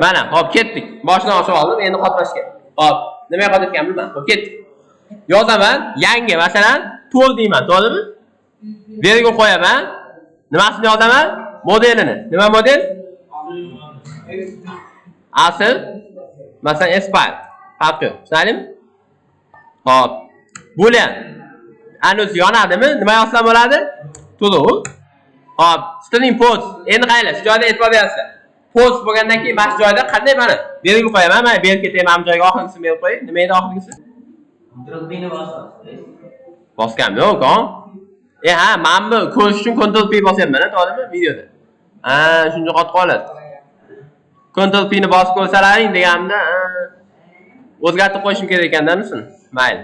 Mana, hop ketdik. Boshdan ochib oldim, endi qotlashga. Hop, nimaga qotayotganimni bilmadim. Hop ketdik. Yozaman, yangi, masalan, to'l deyman, to'g'rimi? Bu yerga qo'yaman. Nimasini yozaman? Modelini. Nima model? Asl, masalan, expire. Farqi yo'q. Tushunadingmi? Hop. Boolean. Anus yonadimi? Nima yozsam bo'ladi? To'lov. Hop, string post. Endi qaylar? Shu joyda e'tibor berasizlar. Post bo'lgandan keyin mana shu joyda qanday mana belgi qo'yaman. Mana berib ketayman, mana joyga oxirgisini berib qo'ying. Nima edi oxirgisi? Control-P-ni bosasiz. Bosganmi yo'q-ku? Ha, men bu ko'rish uchun Control-P bosyapman, to'g'rimi? Videoda. Ha, shuncha qotib qoladi. Control-P-ni bosib ko'rsalaring deganimda, o'zgartirib qo'yishim kerak ekanda, misin? Mayli.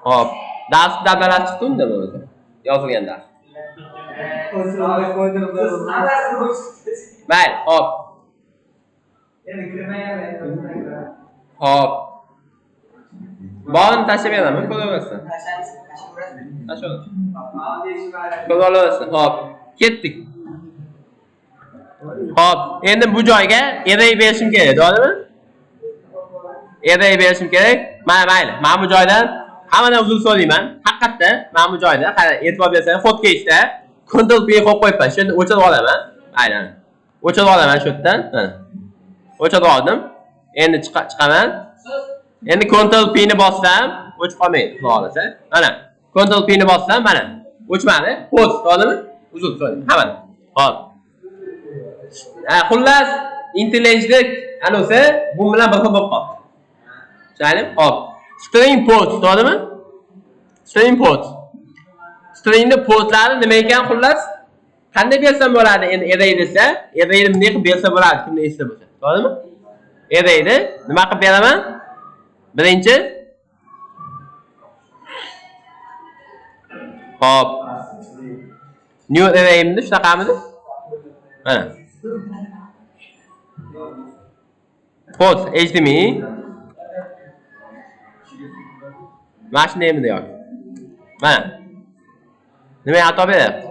Hop, dars dabdalar chiqdi unda bo'lsa. Yozilgan dars. Mayli, hop. Hop. Bog'ni tashlab beraman, ko'raversin. Tashlab. Ko'raversin. Hop, ketdik. Hop, endi bu joyga array berishim kerak, to'g'rimi? Array berishim kerak. Mana mayli, men bu joydan hammadan uzr so'rayman. Haqiqatda men bu joyda, qara e'tibor bersangiz, Hotcase'da Control-P qo'yib qo'yibman. Shuni o'chirib olaman. Aynan. O'chirib olaman shu yerdan. O'chirib oldim. Endi chiqaman. Endi Control-P ni bossam, o'chib qolmaydi, xudo xolasa. Mana, Control-P ni bossam, mana, o'chmadi. Post, to'g'rimi? Uzr so'rayman. Hamma. Hop. Xullas, intelligentlik anusi bu bilan bir xil bo'lib qoldi. Tushunadingmi? Hop. String post, to'g'rimi? String post. Stringni postlari nima ekan xullas? Qanday bersam bo'ladi? Endi array desa, arrayni bunday qilib bersa bo'ladi, kimni esda bo'lsa. To'g'rimi? Arrayni nima qilib beraman? Birinchi hop. New array'imni shunaqamidi? Mana. Post html Mash name'ni yo'q. Mana. Nima xato beryapti?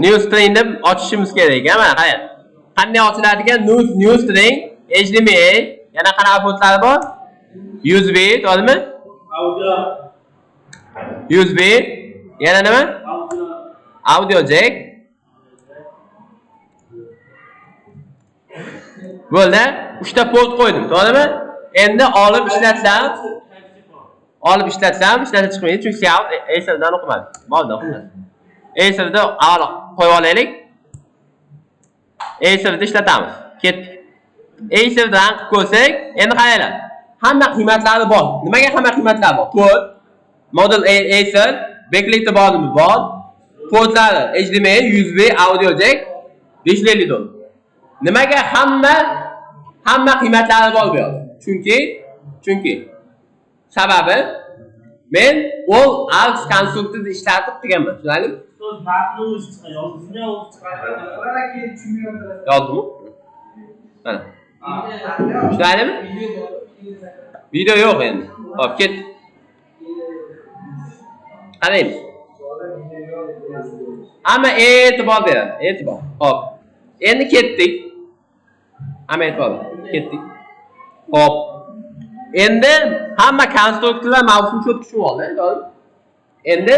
New string deb ochishimiz kerak ekan. Mana qarang. Qanday ochiladi ekan? New string html yana qanaqa postlari bor? USB, to'g'rimi? USB yana nima? Audio jack. Bo'ldi. 3 ta post qo'ydim, to'g'rimi? Endi olib ishlatsam, ishlatib chiqmaydi, chunki out Acer'dan o'qimadik. Bo'ldi, xullas. Acer'da avval qo'yib olaylik. Acer'da ishlatamiz. Ketdik. Acer'dan ko'rsak, endi qaranglar. Hamma qiymatlari bor. Nimaga hamma qiymatlari bor? To'rt, model Acer, backlinkda bormi? Bor. Portlari HDMI, USB, audio jack, 550 $. Nimaga hamma qiymatlari bor bu yerda? Chunki sababi men all alt konstruktorni ishlatib turganman. Tushunadingmi? So'z matni o'zi chiqadi, yozdingmi, o'zi chiqadi. Yozdimmi? Mana. Tushunadingmi? Video yo'q endi. Hop, ket. Qaraymiz. Hamma e'tibor beradi, e'tibor. Hop. Endi ketdik. Hamma e'tibor ketdik. Hop. Endi hamma konstruktorlar mavzusini cho'tib tushunib oldi, to'g'rimi? Endi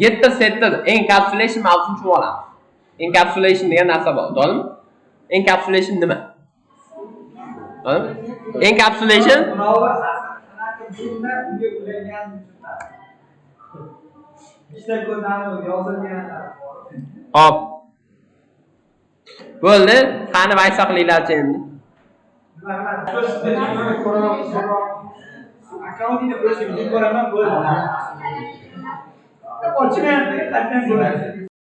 getter setter encapsulation mavzusini tushunib olamiz. Encapsulation degan narsa bor, to'g'rimi? Encapsulation nima? To'g'rimi? Encapsulation hop. Bo'ldi. Qani vaysa qilinglarchi endi. Accounting the first video ko'raman bo'ldi. Ochmayapti, qachon bo'ladi?